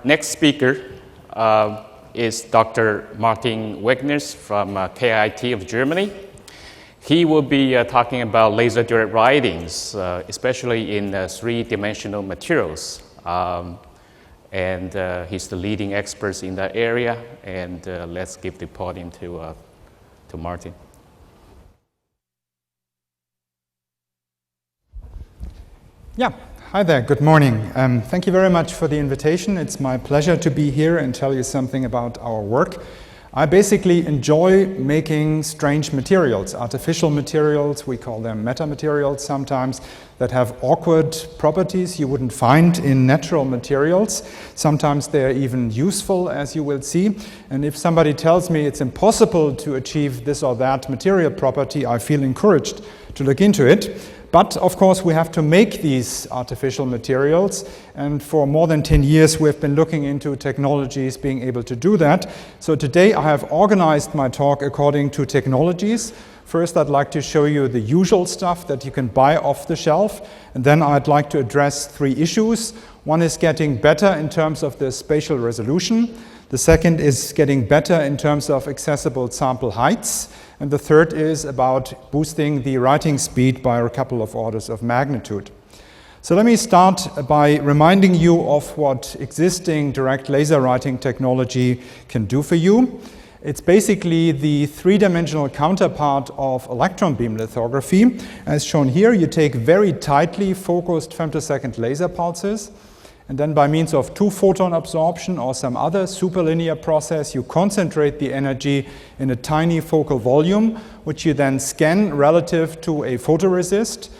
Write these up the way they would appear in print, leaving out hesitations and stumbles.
next speaker is Dr. Martin Wegener from KIT of Germany. He will be talking about laser direct writings, especially in three-dimensional materials. And he's the leading expert in that area. And let's give the podium to Martin. Yeah, hi there, good morning. Thank you very much for the invitation. It's my pleasure to be here and tell you something about our work. I basically enjoy making strange materials, artificial materials, we call them metamaterials sometimes, that have awkward properties you wouldn't find in natural materials. Sometimes they're even useful, as you will see. And if somebody tells me it's impossible to achieve this or that material property, I feel encouraged to look into it. But of course, we have to make these artificial materials, and for more than 10 years we've been looking into technologies being able to do that. So today I have organized my talk according to technologies. First, I'd like to show you the usual stuff that you can buy off the shelf, and then I'd like to address three issues. One is getting better in terms of the spatial resolution. The second is getting better in terms of accessible sample heights. And the third is about boosting the writing speed by a couple of orders of magnitude. So let me start by reminding you of what existing direct laser writing technology can do for you. It's basically the three-dimensional counterpart of electron beam lithography. As shown here, you take very tightly focused femtosecond laser pulses, and then by means of two-photon absorption or some other superlinear process, you concentrate the energy in a tiny focal volume, which you then scan relative to a photoresist,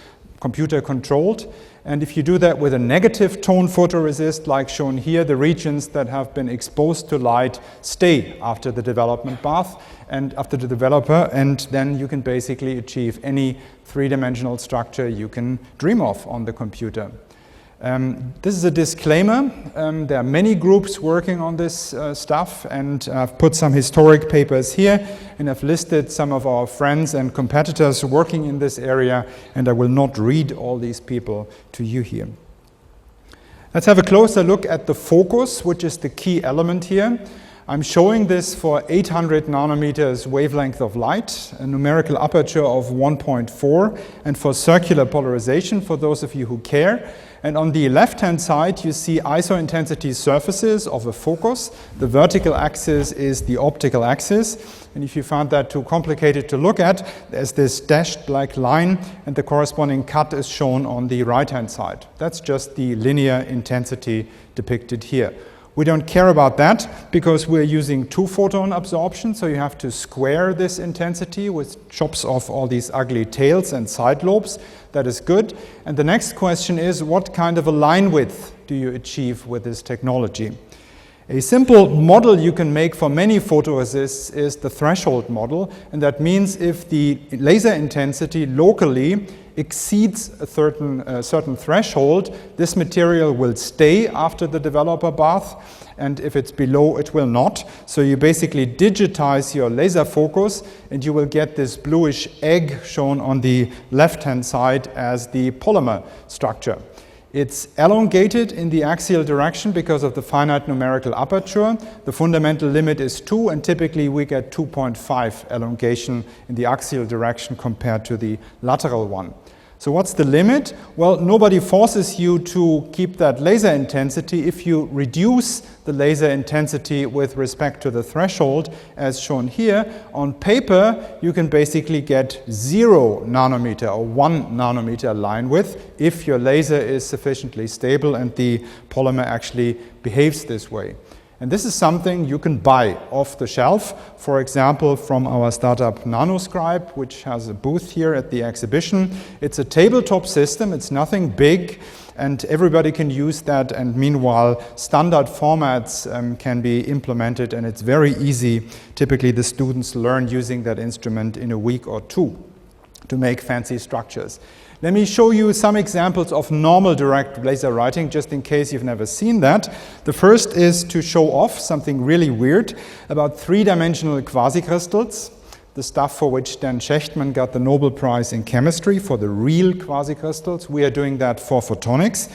computer-controlled. And if you do that with a negative tone photoresist, like shown here, the regions that have been exposed to light stay after the development path and after the developer, and then you can basically achieve any three-dimensional structure you can dream of on the computer. This is a disclaimer. There are many groups working on this stuff, and I've put some historic papers here, and I've listed some of our friends and competitors working in this area, and I will not read all these people to you here. Let's have a closer look at the focus, which is the key element here. I'm showing this for 800 nanometers wavelength of light, a numerical aperture of 1.4, and for circular polarization, for those of you who care. And on the left-hand side, you see iso-intensity surfaces of a focus. The vertical axis is the optical axis. And if you found that too complicated to look at, there's this dashed black line, and the corresponding cut is shown on the right-hand side. That's just the linear intensity depicted here. We don't care about that because we're using two-photon absorption, so you have to square this intensity, which chops off all these ugly tails and side lobes. That is good. And the next question is, what kind of a line width do you achieve with this technology? A simple model you can make for many photoresists is the threshold model, and that means if the laser intensity locally exceeds a certain threshold, this material will stay after the developer bath, and if it's below, it will not. So you basically digitize your laser focus, and you will get this bluish egg shown on the left-hand side as the polymer structure. It's elongated in the axial direction because of the finite numerical aperture. The fundamental limit is 2, and typically we get 2.5 elongation in the axial direction compared to the lateral one. So what's the limit? Well, nobody forces you to keep that laser intensity. If you reduce the laser intensity with respect to the threshold, as shown here, on paper, you can basically get 0 nanometer or 1 nanometer line width if your laser is sufficiently stable and the polymer actually behaves this way. And this is something you can buy off the shelf, for example, from our startup Nanoscribe, which has a booth here at the exhibition. It's a tabletop system, it's nothing big, and everybody can use that, and meanwhile, standard formats can be implemented, and it's very easy. Typically, the students learn using that instrument in a week or two to make fancy structures. Let me show you some examples of normal direct laser writing, just in case you've never seen that. The first is to show off something really weird about three-dimensional quasicrystals, the stuff for which Dan Shechtman got the Nobel Prize in chemistry for the real quasicrystals. We are doing that for photonics.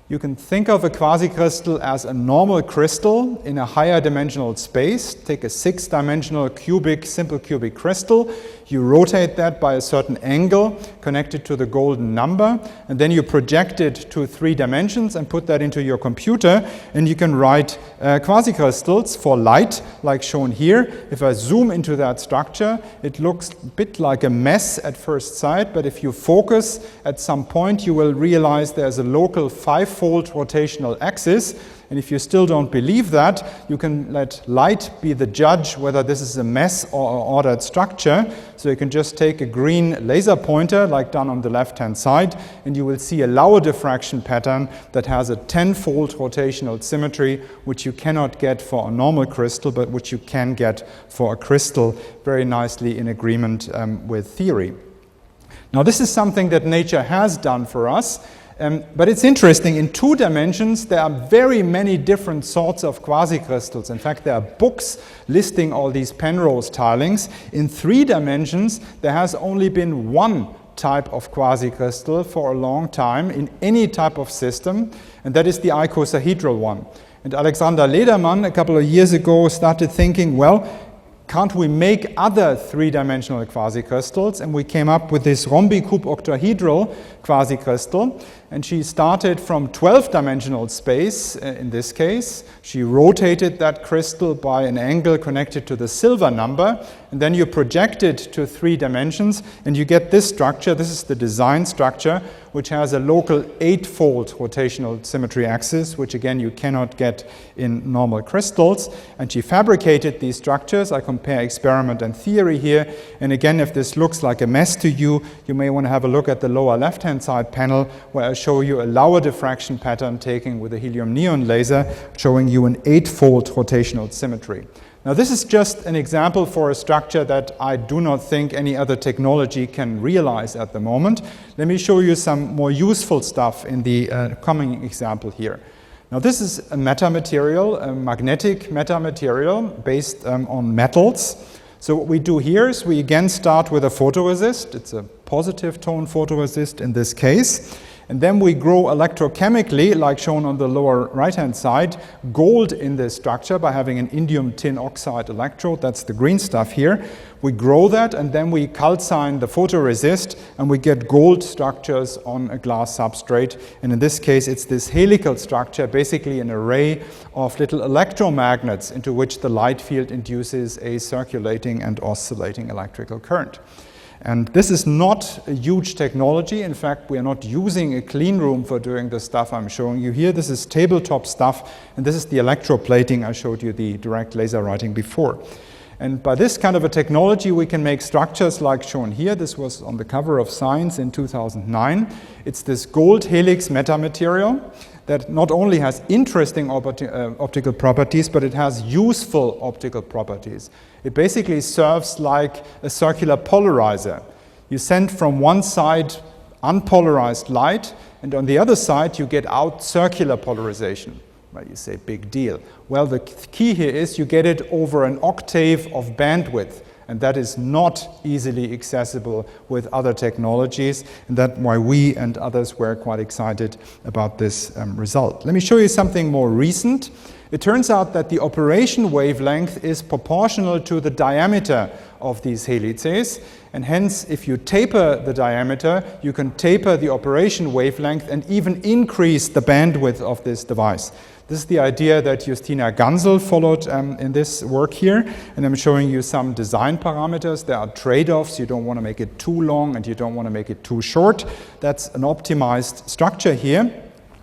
You can think of a quasicrystal as a normal crystal in a higher dimensional space. Take a 6-dimensional cubic, simple cubic crystal. You rotate that by a certain angle connected to the golden number, and then you project it to 3 dimensions and put that into your computer, and you can write quasicrystals for light, like shown here. If I zoom into that structure, it looks a bit like a mess at first sight, but if you focus at some point, you will realize there's a local 5-fold rotational axis. And if you still don't believe that, you can let light be the judge whether this is a mess or an ordered structure. So you can just take a green laser pointer, like done on the left-hand side, and you will see a Laue diffraction pattern that has a 10-fold rotational symmetry, which you cannot get for a normal crystal, but which you can get for a crystal, very nicely in agreement with theory. Now, this is something that nature has done for us. But it's interesting, in 2 dimensions there are very many different sorts of quasicrystals. In fact, there are books listing all these Penrose tilings. In 3 dimensions there has only been one type of quasicrystal for a long time in any type of system, and that is the icosahedral one. And Alexander Lederman a couple of years ago started thinking, well, can't we make other 3-dimensional quasicrystals? And we came up with this Rhombicuboctahedral quasicrystal. And she started from 12-dimensional space in this case. She rotated that crystal by an angle connected to the silver number. And then you project it to 3 dimensions, and you get this structure. This is the design structure, which has a local 8-fold rotational symmetry axis, which again you cannot get in normal crystals. And she fabricated these structures. I compare experiment and theory here. And again, if this looks like a mess to you, you may want to have a look at the lower left-hand side panel, where I show you a Laue diffraction pattern taken with a helium neon laser, showing you an 8-fold rotational symmetry. Now, this is just an example for a structure that I do not think any other technology can realize at the moment. Let me show you some more useful stuff in the coming example here. Now, this is a metamaterial, a magnetic metamaterial based on metals. So what we do here is we again start with a photoresist. It's a positive tone photoresist in this case. And then we grow electrochemically, like shown on the lower right-hand side, gold in this structure by having an indium tin oxide electrode. That's the green stuff here. We grow that, and then we calcine the photoresist, and we get gold structures on a glass substrate. And in this case, it's this helical structure, basically an array of little electromagnets into which the light field induces a circulating and oscillating electrical current. And this is not a huge technology. In fact, we are not using a clean room for doing the stuff I'm showing you here. This is tabletop stuff, and this is the electroplating. I showed you the direct laser writing before. And by this kind of a technology, we can make structures like shown here. This was on the cover of Science in 2009. It's this gold helix metamaterial that not only has interesting optical properties, but it has useful optical properties. It basically serves like a circular polarizer. You send from one side unpolarized light, and on the other side you get out circular polarization. Well, you say, big deal. Well, the key here is you get it over an octave of bandwidth, and that is not easily accessible with other technologies, and that's why we and others were quite excited about this result. Let me show you something more recent. It turns out that the operation wavelength is proportional to the diameter of these helices, and hence if you taper the diameter, you can taper the operation wavelength and even increase the bandwidth of this device. This is the idea that Justina Gansel followed in this work here, and I'm showing you some design parameters. There are trade-offs. You don't want to make it too long and you don't want to make it too short. That's an optimized structure here,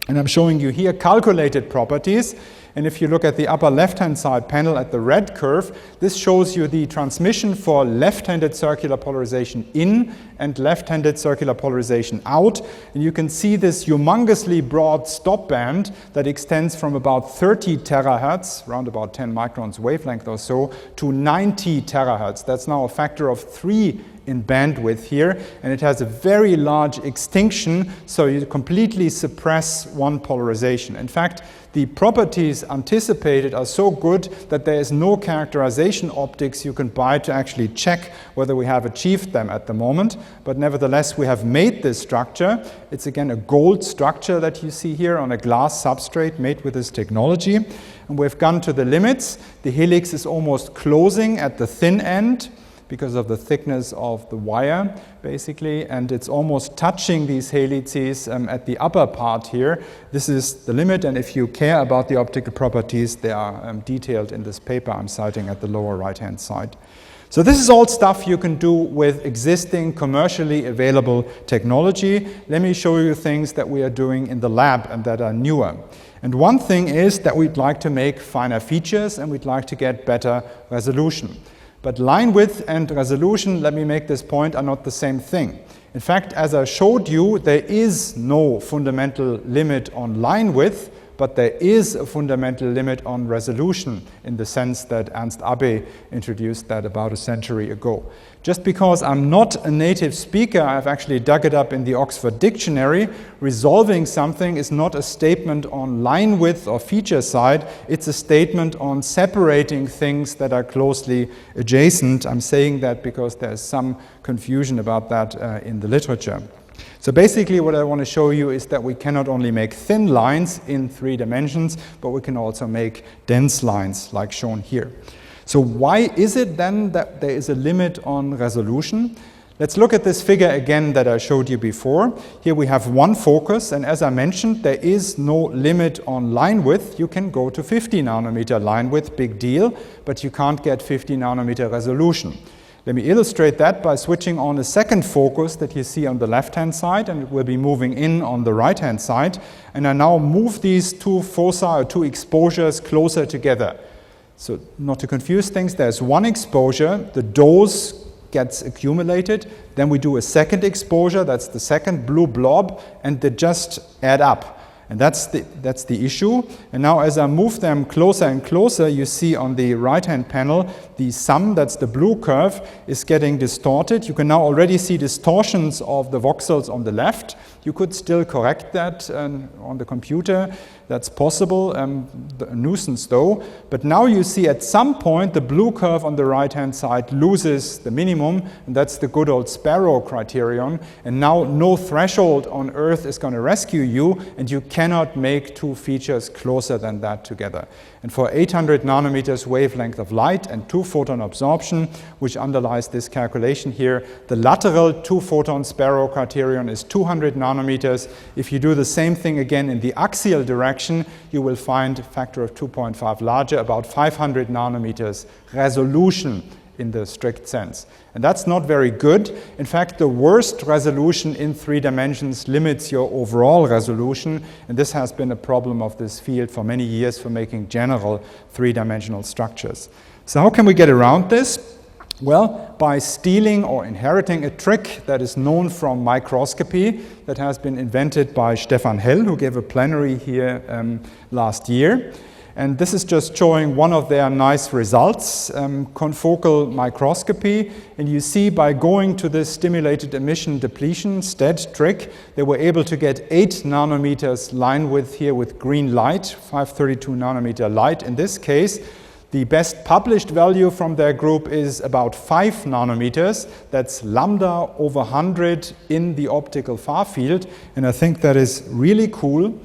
and I'm showing you here calculated properties. And if you look at the upper left-hand side panel at the red curve, this shows you the transmission for left-handed circular polarization in and left-handed circular polarization out. And you can see this humongously broad stop band that extends from about 30 terahertz, around about 10 microns wavelength or so, to 90 terahertz. That's now a factor of 3 in bandwidth here, and it has a very large extinction, so you completely suppress one polarization. In fact, the properties anticipated are so good that there is no characterization optics you can buy to actually check whether we have achieved them at the moment. But nevertheless, we have made this structure. It's again a gold structure that you see here on a glass substrate made with this technology. And we've gone to the limits. The helix is almost closing at the thin end because of the thickness of the wire, basically, and it's almost touching these helices at the upper part here. This is the limit, and if you care about the optical properties, they are detailed in this paper I'm citing at the lower right-hand side. So this is all stuff you can do with existing commercially available technology. Let me show you things that we are doing in the lab and that are newer. And one thing is that we'd like to make finer features and we'd like to get better resolution. But line width and resolution, let me make this point, are not the same thing. In fact, as I showed you, there is no fundamental limit on line width, but there is a fundamental limit on resolution in the sense that Ernst Abbe introduced that about a century ago. Just because I'm not a native speaker, I've actually dug it up in the Oxford Dictionary. Resolving something is not a statement on line width or feature side, it's a statement on separating things that are closely adjacent. I'm saying that because there's some confusion about that in the literature. So basically what I want to show you is that we cannot only make thin lines in 3 dimensions, but we can also make dense lines like shown here. So why is it then that there is a limit on resolution? Let's look at this figure again that I showed you before. Here we have one focus, and as I mentioned, there is no limit on line width. You can go to 50 nanometer line width, big deal, but you can't get 50 nanometer resolution. Let me illustrate that by switching on a second focus that you see on the left-hand side, and it will be moving in on the right-hand side. And I now move these 2 foci or 2 exposures closer together. So not to confuse things, there's one exposure, the dose gets accumulated, then we do a second exposure, that's the second blue blob, and they just add up. And that's the issue. And now as I move them closer and closer, you see on the right-hand panel, the sum, that's the blue curve, is getting distorted. You can now already see distortions of the voxels on the left. You could still correct that on the computer. That's possible, a nuisance though. But now you see at some point the blue curve on the right-hand side loses the minimum, and that's the good old Sparrow criterion. And now no threshold on Earth is going to rescue you, and you cannot make 2 features closer than that together. And for 800 nanometers wavelength of light and 2 photon absorption, which underlies this calculation here, the lateral 2 photon Sparrow criterion is 200 nanometers. If you do the same thing again in the axial direction, you will find a factor of 2.5 larger, about 500 nanometers resolution in the strict sense. And that's not very good. In fact, the worst resolution in 3 dimensions limits your overall resolution, and this has been a problem of this field for many years for making general 3-dimensional structures. So how can we get around this? Well, by stealing or inheriting a trick that is known from microscopy that has been invented by Stefan Hell, who gave a plenary here last year. And this is just showing one of their nice results, confocal microscopy. And you see by going to this stimulated-emission-depletion STED trick, they were able to get 8 nanometers line width here with green light, 532 nanometer light in this case. The best published value from their group is about 5 nanometers. That's lambda over 100 in the optical far field. And I think that is really cool.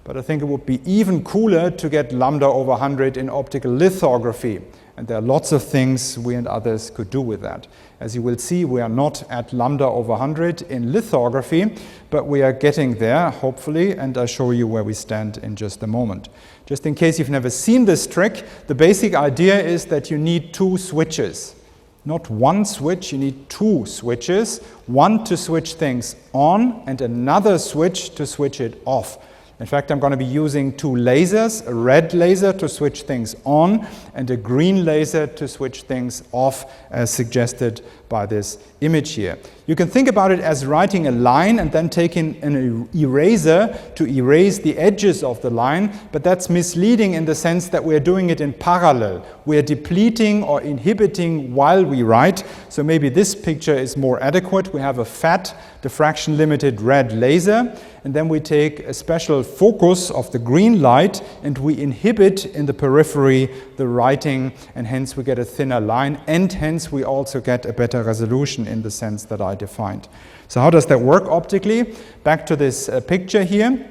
But I think it would be even cooler to get lambda over 100 in optical lithography. And there are lots of things we and others could do with that. As you will see, we are not at lambda over 100 in lithography, but we are getting there, hopefully, and I'll show you where we stand in just a moment. Just in case you've never seen this trick, the basic idea is that you need 2 switches. Not one switch, you need 2 switches. One to switch things on and another switch to switch it off. In fact, I'm going to be using 2 lasers, a red laser to switch things on and a green laser to switch things off, as suggested by this image here. You can think about it as writing a line and then taking an eraser to erase the edges of the line, but that's misleading in the sense that we're doing it in parallel. We're depleting or inhibiting while we write, so maybe this picture is more adequate. We have a fat diffraction limited red laser, and then we take a special central focus of the green light, and we inhibit in the periphery the writing, and hence we get a thinner line, and hence we also get a better resolution in the sense that I defined. So how does that work optically? Back to this picture here.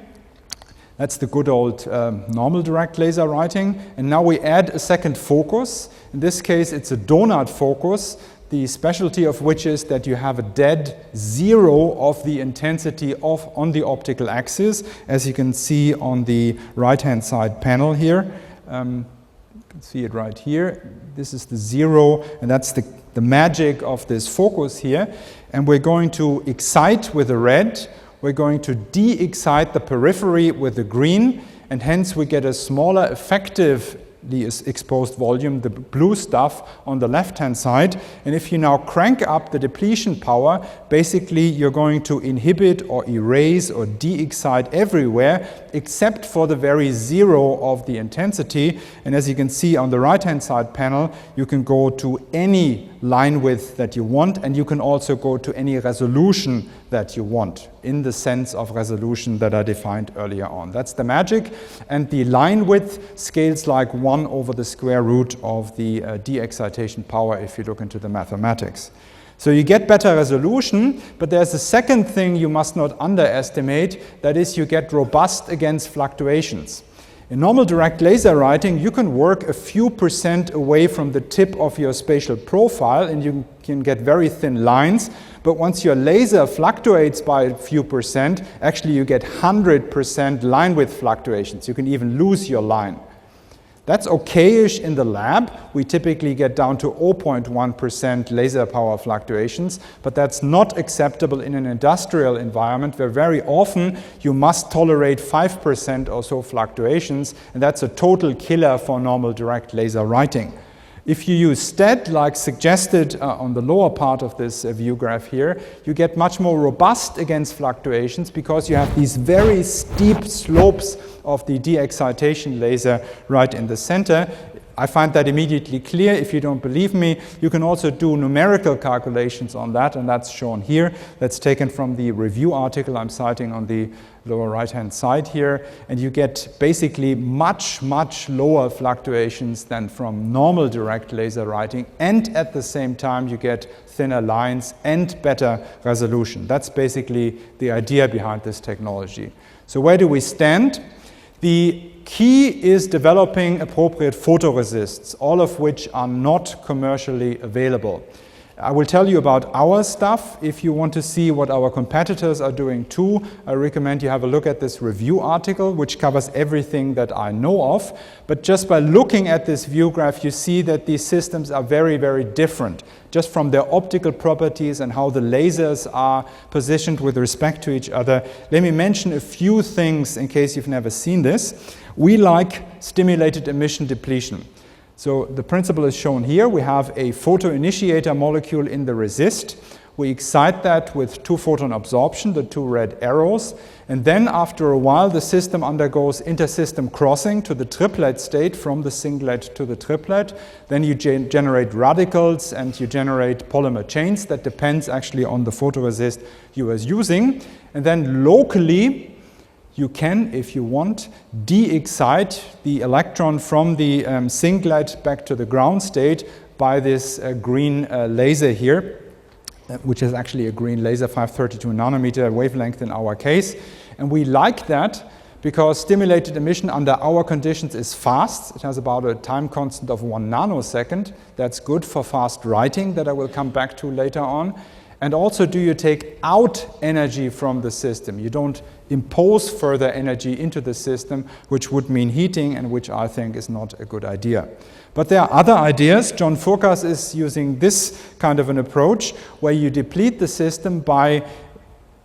That's the good old normal direct laser writing. And now we add a second focus. In this case, it's a donut focus, the specialty of which is that you have a dead zero of the intensity on the optical axis, as you can see on the right-hand side panel here. You can see it right here. This is the zero, and that's the magic of this focus here. And we're going to excite with the red. We're going to de-excite the periphery with the green, and hence we get a smaller effectively exposed volume, the blue stuff on the left-hand side. And if you now crank up the depletion power, basically you're going to inhibit or erase or de-excite everywhere except for the very zero of the intensity. And as you can see on the right-hand side panel, you can go to any line width that you want, and you can also go to any resolution that you want in the sense of resolution that I defined earlier on. That's the magic, and the line width scales like 1 over the square root of the de-excitation power if you look into the mathematics. So you get better resolution, but there's a second thing you must not underestimate, that is you get robust against fluctuations. In normal direct laser writing, you can work a few percent away from the tip of your spatial profile, and you can get very thin lines. But once your laser fluctuates by a few percent, actually you get 100% line width fluctuations. You can even lose your line. That's okay-ish in the lab. We typically get down to 0.1% laser power fluctuations, but that's not acceptable in an industrial environment where very often you must tolerate 5% or so fluctuations, and that's a total killer for normal direct laser writing. If you use STED, like suggested on the lower part of this view graph here, you get much more robust against fluctuations because you have these very steep slopes of the de-excitation laser right in the center. I find that immediately clear. If you don't believe me, you can also do numerical calculations on that, and that's shown here. That's taken from the review article I'm citing on the lower right-hand side here, and you get basically much lower fluctuations than from normal direct laser writing, and at the same time you get thinner lines and better resolution. That's basically the idea behind this technology. So where do we stand? The key is developing appropriate photoresists, all of which are not commercially available. I will tell you about our stuff. If you want to see what our competitors are doing too, I recommend you have a look at this review article, which covers everything that I know of. But just by looking at this view graph, you see that these systems are very different, just from their optical properties and how the lasers are positioned with respect to each other. Let me mention a few things in case you've never seen this. We like stimulated emission depletion. So the principle is shown here. We have a photoinitiator molecule in the resist. We excite that with 2-photon absorption, the 2 red arrows. And then after a while, the system undergoes intersystem crossing to the triplet state from the singlet to the triplet. Then you generate radicals and you generate polymer chains. That depends actually on the photoresist you are using. And then locally, you can, if you want, de-excite the electron from the singlet back to the ground state by this green laser here, which is actually a green laser, 532 nanometer wavelength in our case. And we like that because stimulated emission under our conditions is fast. It has about a time constant of 1 nanosecond. That's good for fast writing that I will come back to later on. And also, do you take out energy from the system? You don't impose further energy into the system, which would mean heating, and which I think is not a good idea. But there are other ideas. John Furkas is using this kind of an approach, where you deplete the system by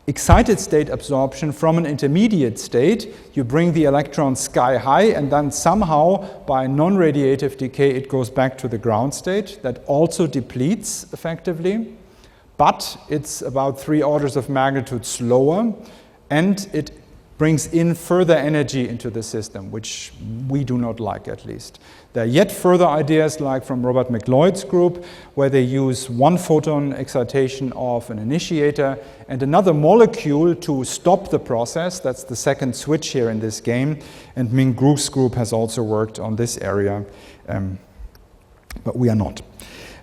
excited state absorption from an intermediate state. You bring the electron sky high, and then somehow, by non-radiative decay, it goes back to the ground state. That also depletes effectively. But it's about 3 orders of magnitude slower, and it brings in further energy into the system, which we do not like, at least. There are yet further ideas, like from Robert McLeod's group, where they use one photon excitation of an initiator and another molecule to stop the process. That's the second switch here in this game. And Ming Grook's group has also worked on this area, but we are not.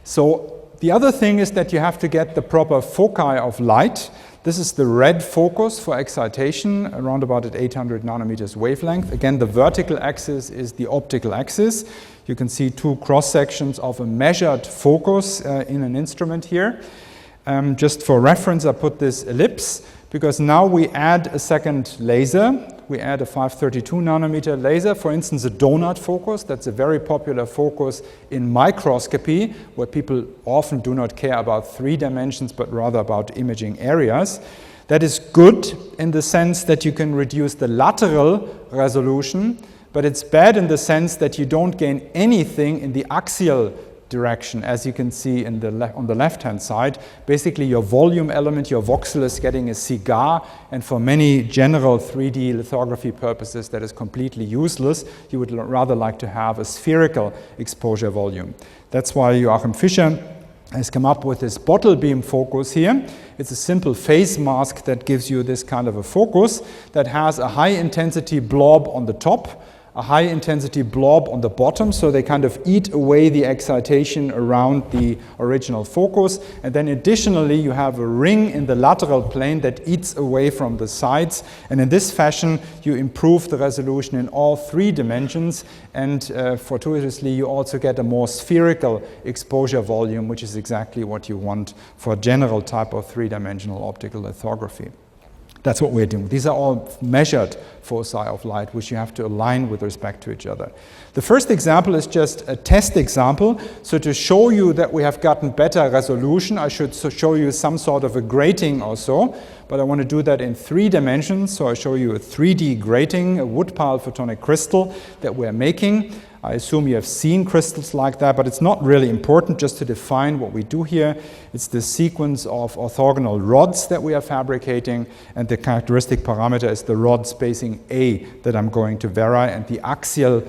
So the other thing is that you have to get the proper foci of light. This is the red focus for excitation, around about at 800 nanometers wavelength. Again, the vertical axis is the optical axis. You can see two cross-sections of a measured focus in an instrument here. Just for reference, I put this ellipse, because now we add a second laser. We add a 532 nanometer laser, for instance, a donut focus. That's a very popular focus in microscopy, where people often do not care about 3 dimensions, but rather about imaging areas. That is good in the sense that you can reduce the lateral resolution, but it's bad in the sense that you don't gain anything in the axial direction, as you can see in on the left-hand side. Basically, your volume element, your voxel, is getting a cigar, and for many general 3D lithography purposes, that is completely useless. You would rather like to have a spherical exposure volume. That's why Joachim Fischer has come up with this bottle beam focus here. It's a simple phase mask that gives you this kind of a focus that has a high-intensity blob on the top, a high-intensity blob on the bottom, so they kind of eat away the excitation around the original focus. And then additionally, you have a ring in the lateral plane that eats away from the sides. And in this fashion, you improve the resolution in all 3 dimensions. And fortuitously, you also get a more spherical exposure volume, which is exactly what you want for a general type of 3-dimensional optical lithography. That's what we're doing. These are all measured foci of light, which you have to align with respect to each other. The first example is just a test example. So to show you that we have gotten better resolution, I should show you some sort of a grating or so. But I want to do that in 3 dimensions. So I show you a 3D grating, a Woodpile photonic crystal that we're making. I assume you have seen crystals like that, but it's not really important. Just to define what we do here, it's the sequence of orthogonal rods that we are fabricating, and the characteristic parameter is the rod spacing A that I'm going to vary, and the axial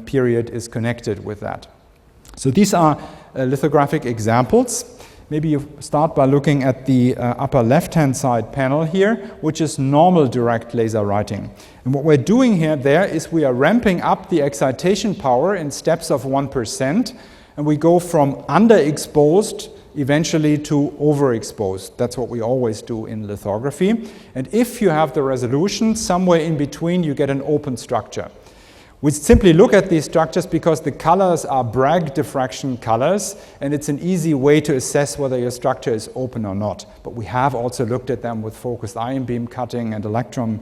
period is connected with that. So these are lithographic examples. Maybe you start by looking at the upper left-hand side panel here, which is normal direct laser writing. And what we're doing there is we are ramping up the excitation power in steps of 1%, and we go from underexposed eventually to overexposed. That's what we always do in lithography. And if you have the resolution, somewhere in between you get an open structure. We simply look at these structures because the colors are Bragg diffraction colors, and it's an easy way to assess whether your structure is open or not. But we have also looked at them with focused ion beam cutting and electron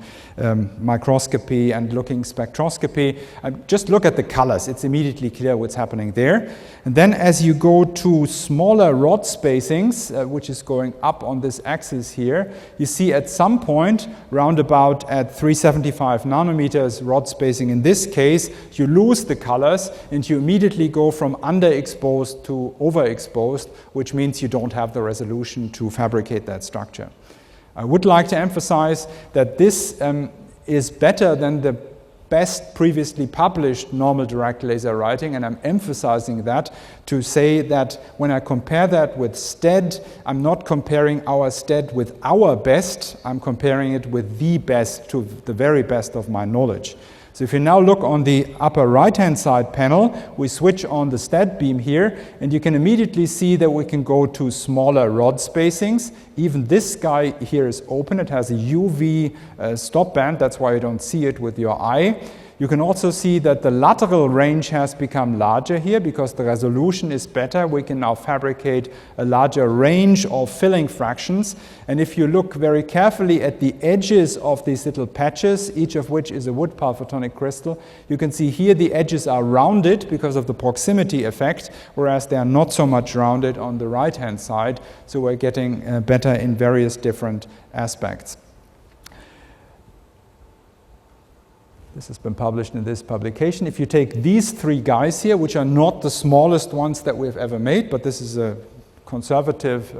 microscopy and looking spectroscopy. Just look at the colors. It's immediately clear what's happening there. And then as you go to smaller rod spacings, which is going up on this axis here, you see at some point, round about at 375 nanometers rod spacing in this case, you lose the colors and you immediately go from underexposed to overexposed, which means you don't have the resolution to fabricate that structure. I would like to emphasize that this is better than the best previously published normal direct laser writing, and I'm emphasizing that to say that when I compare that with STED, I'm not comparing our STED with our best, I'm comparing it with the best to the very best of my knowledge. So if you now look on the upper right-hand side panel, we switch on the STED beam here, and you can immediately see that we can go to smaller rod spacings. Even this guy here is open. It has a UV stop band. That's why you don't see it with your eye. You can also see that the lateral range has become larger here because the resolution is better. We can now fabricate a larger range of filling fractions. And if you look very carefully at the edges of these little patches, each of which is a Woodpile photonic crystal, you can see here the edges are rounded because of the proximity effect, whereas they are not so much rounded on the right-hand side. So we're getting better in various different aspects. This has been published in this publication. If you take these 3 guys here, which are not the smallest ones that we've ever made, but this is a conservative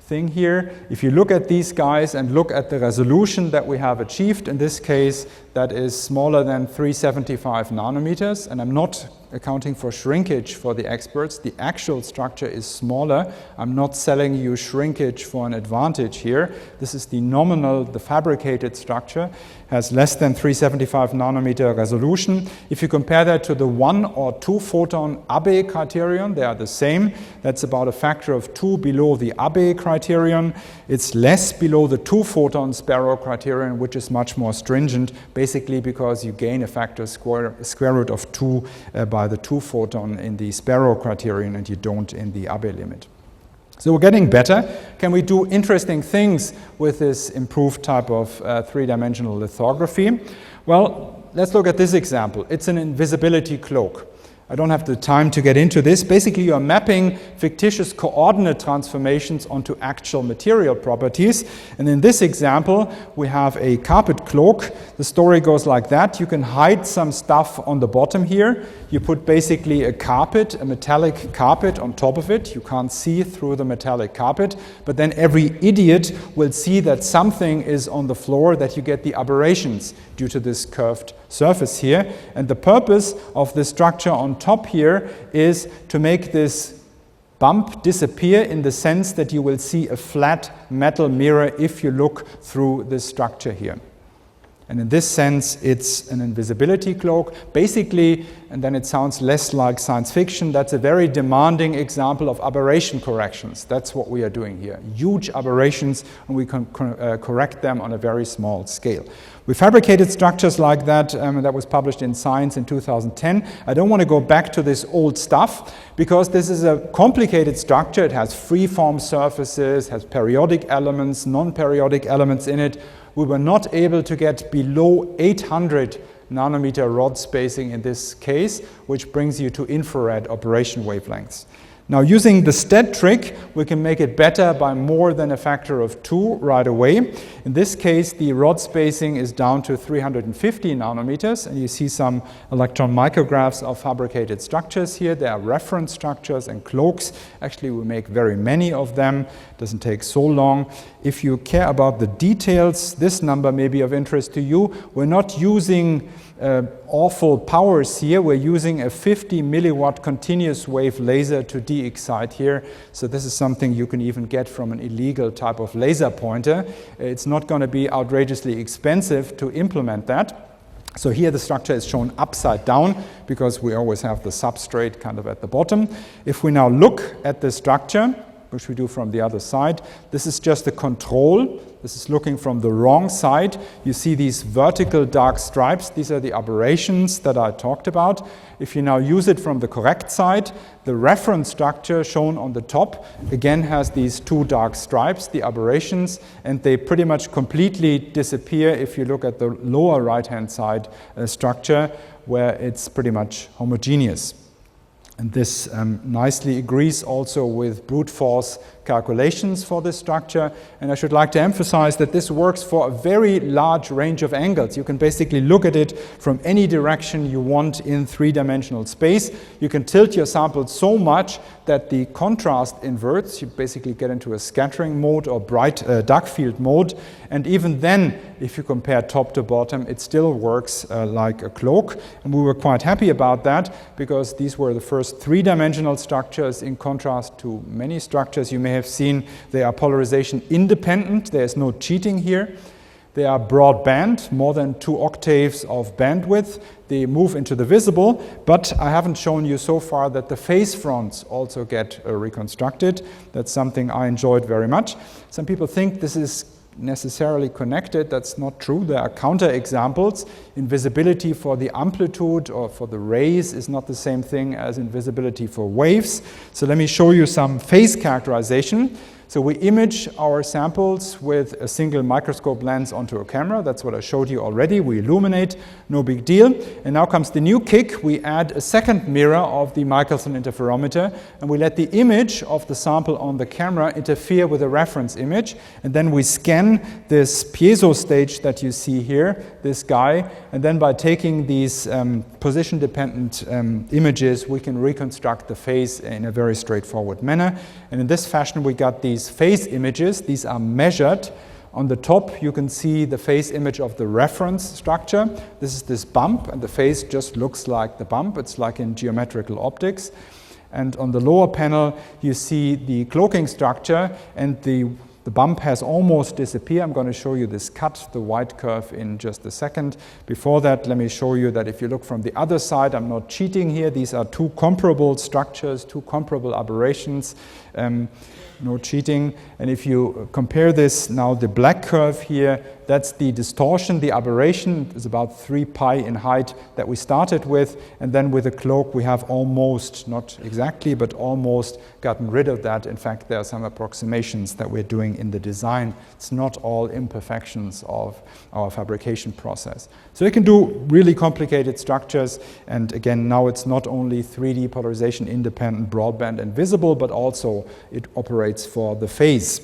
thing thing here. If you look at these guys and look at the resolution that we have achieved, in this case, that is smaller than 375 nanometers, and I'm not accounting for shrinkage for the experts. The actual structure is smaller. I'm not selling you shrinkage for an advantage here. This is the nominal, the fabricated structure, has less than 375 nanometer resolution. If you compare that to the 1 or 2 photon Abbe criterion, they are the same. That's about a factor of 2 below the Abbe criterion. It's less below the 2 photon Sparrow criterion, which is much more stringent, basically because you gain a factor square root of 2 by the 2 photon in the Sparrow criterion, and you don't in the Abbe limit. So we're getting better. Can we do interesting things with this improved type of three-dimensional lithography? Well, let's look at this example. It's an invisibility cloak. I don't have the time to get into this. Basically, you are mapping fictitious coordinate transformations onto actual material properties. And in this example, we have a carpet cloak. The story goes like that. You can hide some stuff on the bottom here. You put basically a carpet, a metallic carpet on top of it. You can't see through the metallic carpet. But then every idiot will see that something is on the floor, that you get the aberrations due to this curved surface here. And the purpose of the structure on top here is to make this bump disappear, in the sense that you will see a flat metal mirror if you look through this structure here. And in this sense, it's an invisibility cloak. Basically, and then it sounds less like science fiction, that's a very demanding example of aberration corrections. That's what we are doing here. Huge aberrations, and we can correct them on a very small scale. We fabricated structures like that. That was published in Science in 2010. I don't want to go back to this old stuff, because this is a complicated structure. It has free-form surfaces, has periodic elements, non-periodic elements in it. We were not able to get below 800 nanometer rod spacing in this case, which brings you to infrared operation wavelengths. Now, using the STED trick, we can make it better by more than a factor of 2 right away. In this case, the rod spacing is down to 350 nanometers, and you see some electron micrographs of fabricated structures here. There are reference structures and cloaks. Actually, we make very many of them. It doesn't take so long. If you care about the details, this number may be of interest to you. We're not using awful powers here. We're using a 50 milliwatt continuous wave laser to de-excite here. So this is something you can even get from an illegal type of laser pointer. It's not going to be outrageously expensive to implement that. So here the structure is shown upside down, because we always have the substrate kind of at the bottom. If we now look at the structure, which we do from the other side, this is just a control. This is looking from the wrong side. You see these vertical dark stripes. These are the aberrations that I talked about. If you now use it from the correct side, the reference structure shown on the top again has these 2 dark stripes, the aberrations, and they pretty much completely disappear if you look at the lower right-hand side structure, where it's pretty much homogeneous. And this nicely agrees also with brute force calculations for this structure. And I should like to emphasize that this works for a very large range of angles. You can basically look at it from any direction you want in three-dimensional space. You can tilt your sample so much that the contrast inverts. You basically get into a scattering mode or bright dark field mode. And even then, if you compare top to bottom, it still works like a cloak. And we were quite happy about that, because these were the first three-dimensional structures in contrast to many structures you may have seen. They are polarization independent. There's no cheating here. They are broadband, more than 2 octaves of bandwidth. They move into the visible, but I haven't shown you so far that the phase fronts also get reconstructed. That's something I enjoyed very much. Some people think this is necessarily connected. That's not true. There are counterexamples. Invisibility for the amplitude or for the rays is not the same thing as invisibility for waves. So let me show you some phase characterization. So we image our samples with a single microscope lens onto a camera. That's what I showed you already. We illuminate, no big deal. And now comes the new kick. We add a second mirror of the Michelson interferometer, and we let the image of the sample on the camera interfere with a reference image. And then we scan this piezo stage that you see here, this guy. And then by taking these position-dependent images, we can reconstruct the phase in a very straightforward manner. And in this fashion, we got these these phase images. These are measured. On the top, you can see the phase image of the reference structure. This is this bump, and the phase just looks like the bump. It's like in geometrical optics. And on the lower panel, you see the cloaking structure, and the bump has almost disappeared. I'm going to show you this cut, the white curve, in just a second. Before that, let me show you that if you look from the other side, I'm not cheating here. These are two comparable structures, two comparable aberrations. No cheating. And if you compare this now, the black curve here, that's the distortion, the aberration is about 3 pi in height that we started with. And then with the cloak, we have almost, not exactly, but almost gotten rid of that. In fact, there are some approximations that we're doing in the design. It's not all imperfections of our fabrication process. So you can do really complicated structures. And again, now it's not only 3D polarization independent, broadband and visible, but also it operates for the phase.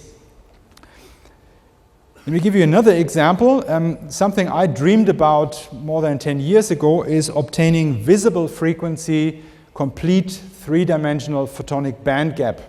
Let me give you another example. Something I dreamed about more than 10 years ago is obtaining visible frequency, complete three-dimensional photonic band-gap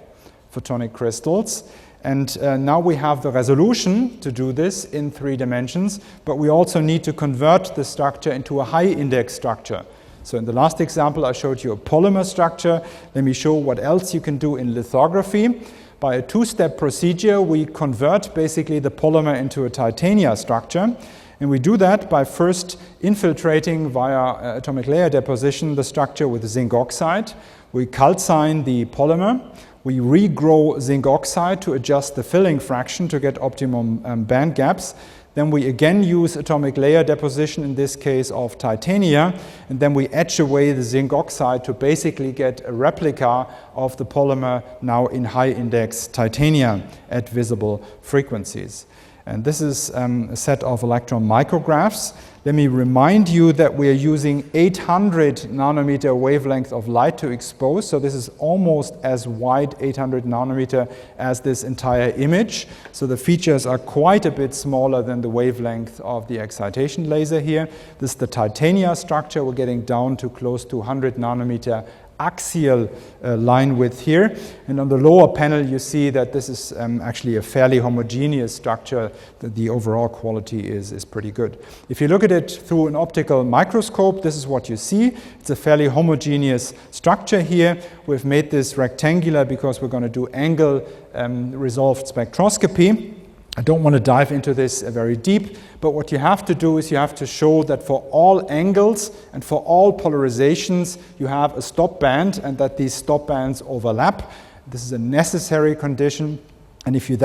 photonic crystals. And now we have the resolution to do this in 3 dimensions, but we also need to convert the structure into a high-index structure. So in the last example, I showed you a polymer structure. Let me show what else you can do in lithography. By a 2-step procedure, we convert basically the polymer into a titania structure. And we do that by first infiltrating via atomic layer deposition the structure with zinc oxide. We calcine the polymer. We regrow zinc oxide to adjust the filling fraction to get optimum band gaps. Then we again use atomic layer deposition, in this case of titania, and then we etch away the zinc oxide to basically get a replica of the polymer now in high index titania at visible frequencies. And this is a set of electron micrographs. Let me remind you that we are using 800 nanometer wavelength of light to expose. So this is almost as wide, 800 nanometer, as this entire image. So the features are quite a bit smaller than the wavelength of the excitation laser here. This is the titania structure. We're getting down to close to 100 nanometer axial line width here. And on the lower panel, you see that this is actually a fairly homogeneous structure. The overall quality is pretty good. If you look at it through an optical microscope, this is what you see. It's a fairly homogeneous structure here. We've made this rectangular because we're going to do angle resolved spectroscopy. I don't want to dive into this very deep, but what you have to do is you have to show that for all angles and for all polarizations, you have a stop band and that these stop bands overlap. This is a necessary condition. And if you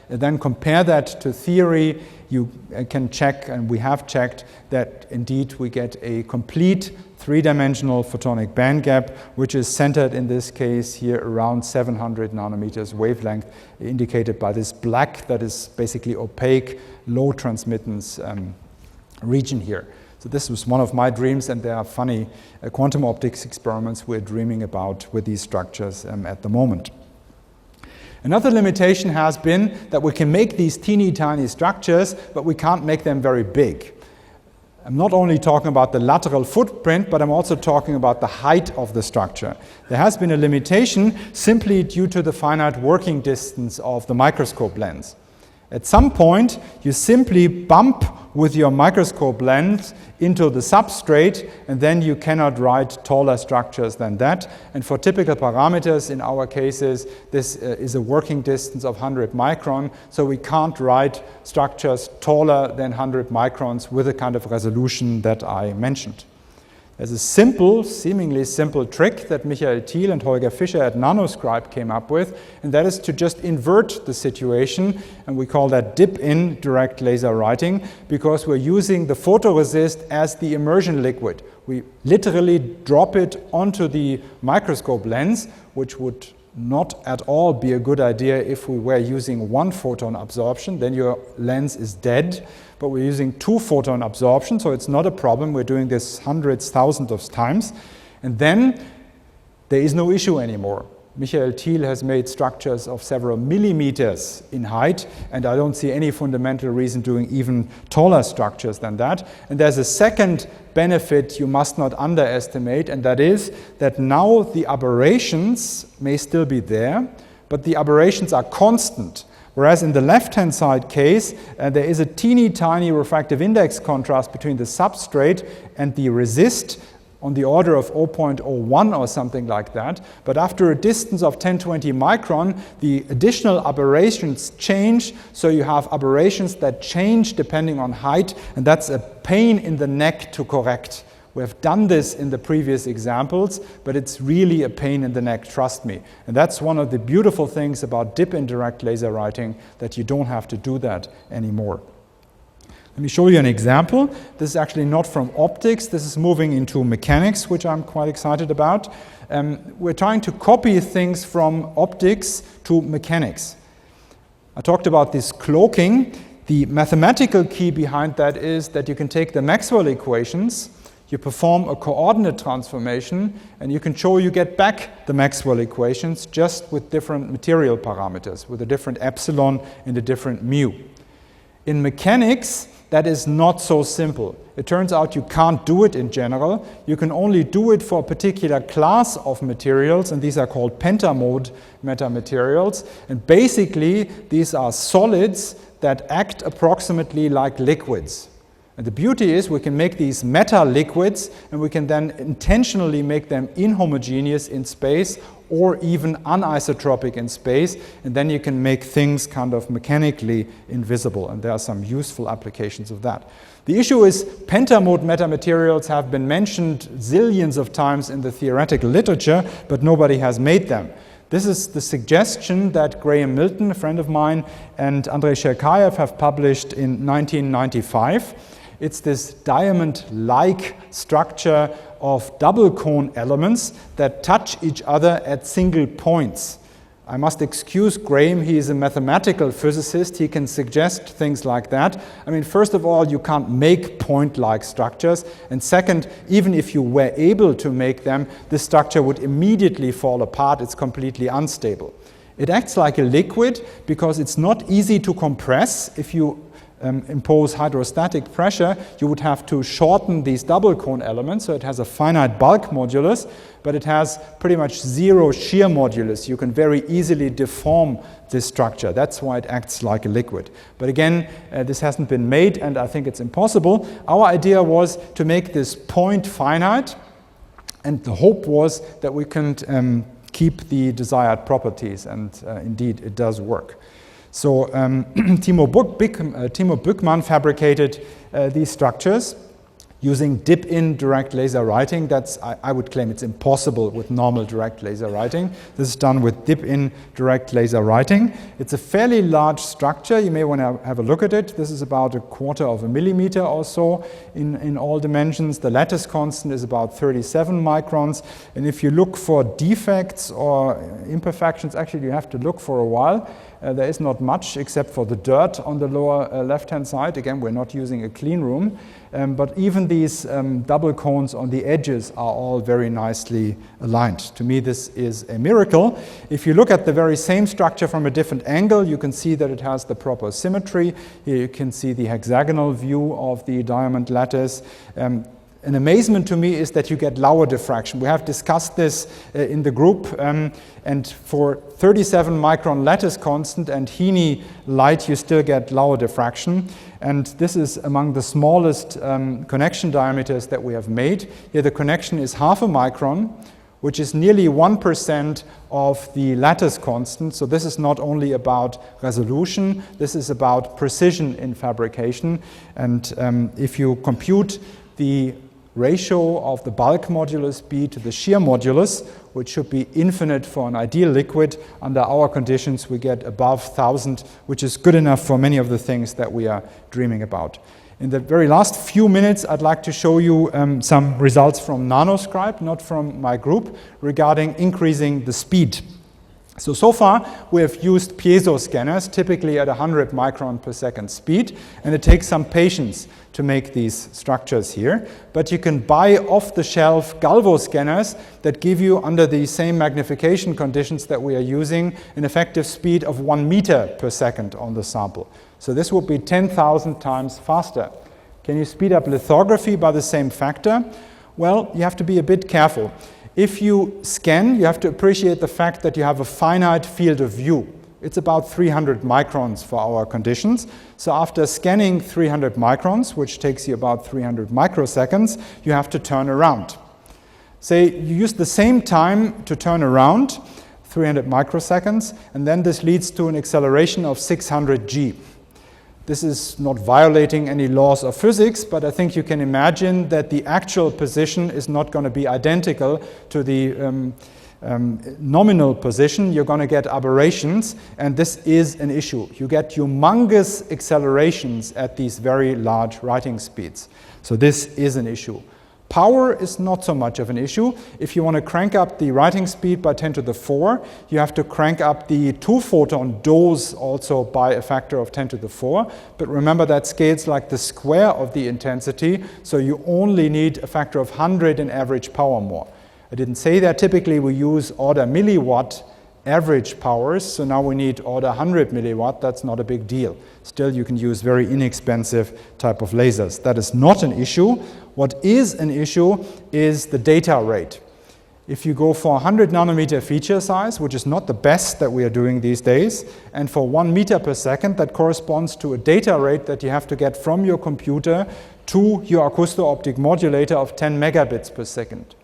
then compare that to theory, you can check, and we have checked, that indeed we get a complete three-dimensional photonic band gap, which is centered in this case here around 700 nanometers wavelength, indicated by this black that is basically opaque, low transmittance region here. So this was one of my dreams, and there are funny quantum optics experiments we're dreaming about with these structures at the moment. Another limitation has been that we can make these teeny tiny structures, but we can't make them very big. I'm not only talking about the lateral footprint, but I'm also talking about the height of the structure. There has been a limitation simply due to the finite working distance of the microscope lens. At some point, you simply bump with your microscope lens into the substrate, and then you cannot write taller structures than that. And for typical parameters, in our cases, this is a working distance of 100 micron, so we can't write structures taller than 100 microns with the kind of resolution that I mentioned. There's a simple, seemingly simple trick that Michael Thiel and Holger Fischer at Nanoscribe came up with, and that is to just invert the situation, and we call that dip-in direct laser writing, because we're using the photoresist as the immersion liquid. We literally drop it onto the microscope lens, which would not at all be a good idea if we were using 1 photon absorption, then your lens is dead. But we're using 2 photon absorption, so it's not a problem. We're doing this hundreds, thousands of times. And then there is no issue anymore. Michael Thiel has made structures of several millimeters in height, and I don't see any fundamental reason doing even taller structures than that. And there's a second benefit you must not underestimate, and that is that now the aberrations may still be there, but the aberrations are constant. Whereas in the left-hand side case, there is a teeny tiny refractive index contrast between the substrate and the resist on the order of 0.01 or something like that. But after a distance of 10-20 micron, the additional aberrations change. So you have aberrations that change depending on height, and that's a pain in the neck to correct. We have done this in the previous examples, but it's really a pain in the neck, trust me. And that's one of the beautiful things about dip-in direct laser writing, that you don't have to do that anymore. Let me show you an example. This is actually not from optics. This is moving into mechanics, which I'm quite excited about. We're trying to copy things from optics to mechanics. I talked about this cloaking. The mathematical key behind that is that you can take the Maxwell equations, you perform a coordinate transformation, and you can show you get back the Maxwell equations just with different material parameters, with a different epsilon and a different mu. In mechanics, that is not so simple. It turns out you can't do it in general. You can only do it for a particular class of materials, and these are called Pentamode Metamaterials. And basically, these are solids that act approximately like liquids. And the beauty is we can make these meta-liquids, and we can then intentionally make them inhomogeneous in space or even anisotropic in space, and then you can make things kind of mechanically invisible, and there are some useful applications of that. The issue is pentamode metamaterials have been mentioned zillions of times in the theoretical literature, but nobody has made them. This is the suggestion that Graham Milton, a friend of mine, and Andrei Sherkayev have published in 1995. It's this diamond-like structure of double cone elements that touch each other at single points. I must excuse Graham, he is a mathematical physicist, he can suggest things like that. I mean, first of all, you can't make point-like structures, and second, even if you were able to make them, this structure would immediately fall apart, it's completely unstable. It acts like a liquid because it's not easy to compress. If you impose hydrostatic pressure, you would have to shorten these double cone elements, so it has a finite bulk modulus, but it has pretty much zero shear modulus. You can very easily deform this structure. That's why it acts like a liquid. But again, this hasn't been made, and I think it's impossible. Our idea was to make this point finite, and the hope was that we can keep the desired properties, and indeed it does work. So Timo Bückmann fabricated these structures using dip-in direct laser writing. That's, I would claim it's impossible with normal direct laser writing. This is done with dip-in direct laser writing. It's a fairly large structure. You may want to have a look at it. This is about 1/4 of a millimeter or so in all dimensions. The lattice constant is about 37 microns. And if you look for defects or imperfections, actually you have to look for a while. There is not much except for the dirt on the lower left-hand side. Again, we're not using a clean room. But even these double cones on the edges are all very nicely aligned. To me, this is a miracle. If you look at the very same structure from a different angle, you can see that it has the proper symmetry. Here you can see the hexagonal view of the diamond lattice. An amazement to me is that you get Laue diffraction. We have discussed this in the group, and for 37 micron lattice constant and Heine light, you still get Laue diffraction. And this is among the smallest connection diameters that we have made. Here the connection is 0.5 micron, which is nearly 1% of the lattice constant. So this is not only about resolution, this is about precision in fabrication. And if you compute the ratio of the bulk modulus B to the shear modulus, which should be infinite for an ideal liquid, under our conditions we get above 1,000, which is good enough for many of the things that we are dreaming about. In the very last few minutes, I'd like to show you some results from Nanoscribe, not from my group, regarding increasing the speed. So far, we have used piezo scanners, typically at 100 micron per second speed, and it takes some patience to make these structures here. But you can buy off-the-shelf Galvo scanners that give you, under the same magnification conditions that we are using, an effective speed of 1 meter per second on the sample. So this will be 10,000 times faster. Can you speed up lithography by the same factor? Well, you have to be a bit careful. If you scan, you have to appreciate the fact that you have a finite field of view. It's about 300 microns for our conditions. So after scanning 300 microns, which takes you about 300 microseconds, you have to turn around. Say you use the same time to turn around, 300 microseconds, and then this leads to an acceleration of 600 g. This is not violating any laws of physics, but I think you can imagine that the actual position is not going to be identical to the nominal position. You're going to get aberrations, and this is an issue. You get humongous accelerations at these very large writing speeds. So this is an issue. Power is not so much of an issue. If you want to crank up the writing speed by 10 to the 4, you have to crank up the 2-photon dose also by a factor of 10 to the 4. But remember, that scales like the square of the intensity, so you only need a factor of 100 in average power more. I didn't say that. Typically, we use order milliwatt average powers, so now we need order 100 milliwatt. That's not a big deal. Still, you can use very inexpensive type of lasers. That is not an issue. What is an issue is the data rate. If you go for 100 nanometer feature size, which is not the best that we are doing these days, and for 1 meter per second, that corresponds to a data rate that you have to get from your computer to your acousto-optic modulator of 10 megabits per second.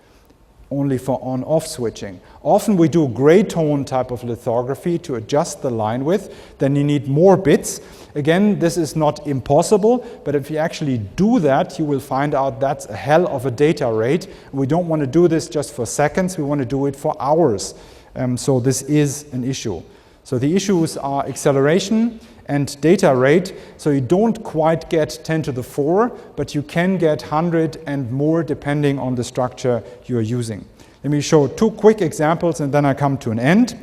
Only for on-off switching. Often we do gray tone type of lithography to adjust the line width, then you need more bits. Again, this is not impossible, but if you actually do that, you will find out that's a hell of a data rate. We don't want to do this just for seconds, we want to do it for hours. So this is an issue. So the issues are acceleration and data rate, so you don't quite get 10 to the 4, but you can get 100 and more depending on the structure you're using. Let me show 2 quick examples and then I come to an end.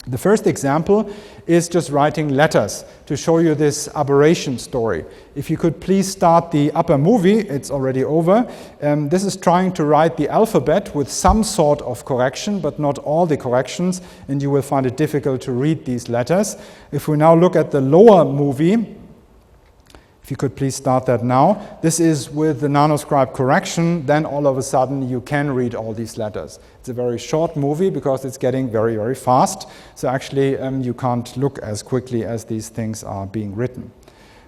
The first example is just writing letters to show you this aberration story. If you could please start the upper movie, it's already over. This is trying to write the alphabet with some sort of correction, but not all the corrections, and you will find it difficult to read these letters. If we now look at the lower movie, if you could please start that now. This is with the nanoscribe correction, then all of a sudden you can read all these letters. It's a very short movie because it's getting very, very fast. So actually you can't look as quickly as these things are being written.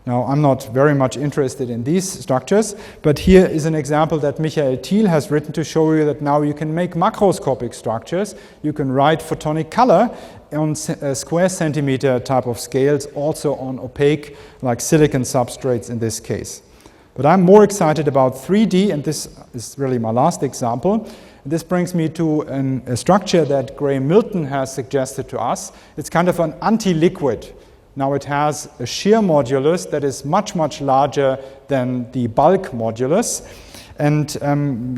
Now, I'm not very much interested in these structures, but here is an example that Michael Thiel has written to show you that now you can make macroscopic structures. You can write photonic color on square centimeter type of scales, also on opaque, like silicon substrates in this case. But I'm more excited about 3D, and this is really my last example. This brings me to a structure that Graham Milton has suggested to us. It's kind of an anti-liquid. Now it has a shear modulus that is much, much larger than the bulk modulus. And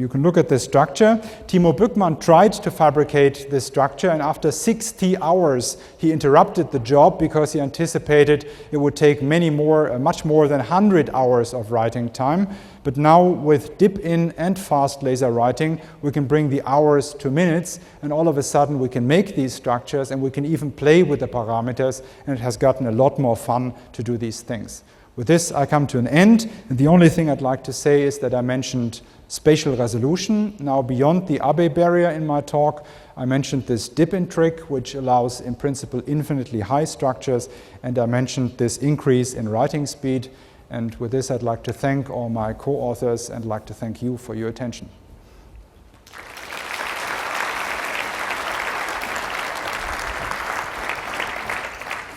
you can look at this structure. Timo Bückmann tried to fabricate this structure, and after 60 hours, he interrupted the job because he anticipated it would take much more than 100 hours of writing time. But now with dip-in and fast laser writing, we can bring the hours to minutes, and all of a sudden we can make these structures, and we can even play with the parameters, and it has gotten a lot more fun to do these things. With this, I come to an end, and the only thing I'd like to say is that I mentioned spatial resolution. Now, beyond the Abbe barrier in my talk, I mentioned this dip-in trick, which allows, in principle, infinitely high structures, and I mentioned this increase in writing speed. And with this, I'd like to thank all my co-authors and like to thank you for your attention.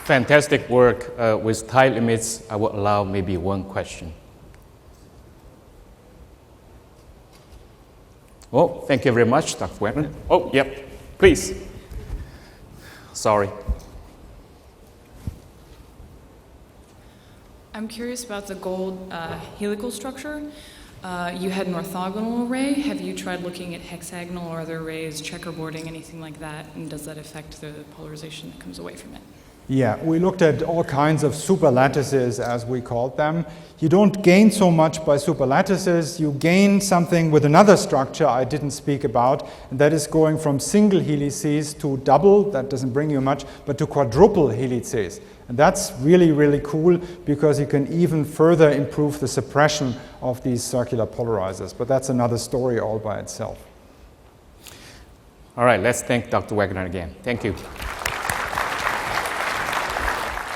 Fantastic work. With time limits, I will allow maybe one question. Well, thank you very much, Dr. Wegener. Oh, yep, please. Sorry. I'm curious about the gold helical structure. You had an orthogonal array. Have you tried looking at hexagonal or other arrays, checkerboarding, anything like that? And does that affect the polarization that comes away from it? Yeah, we looked at all kinds of superlattices, as we called them. You don't gain so much by superlattices. You gain something with another structure I didn't speak about, and that is going from single helices to double, that doesn't bring you much, but to quadruple helices. And that's really, really cool because you can even further improve the suppression of these circular polarizers. But that's another story all by itself. All right, let's thank Dr. Wegener again. Thank you.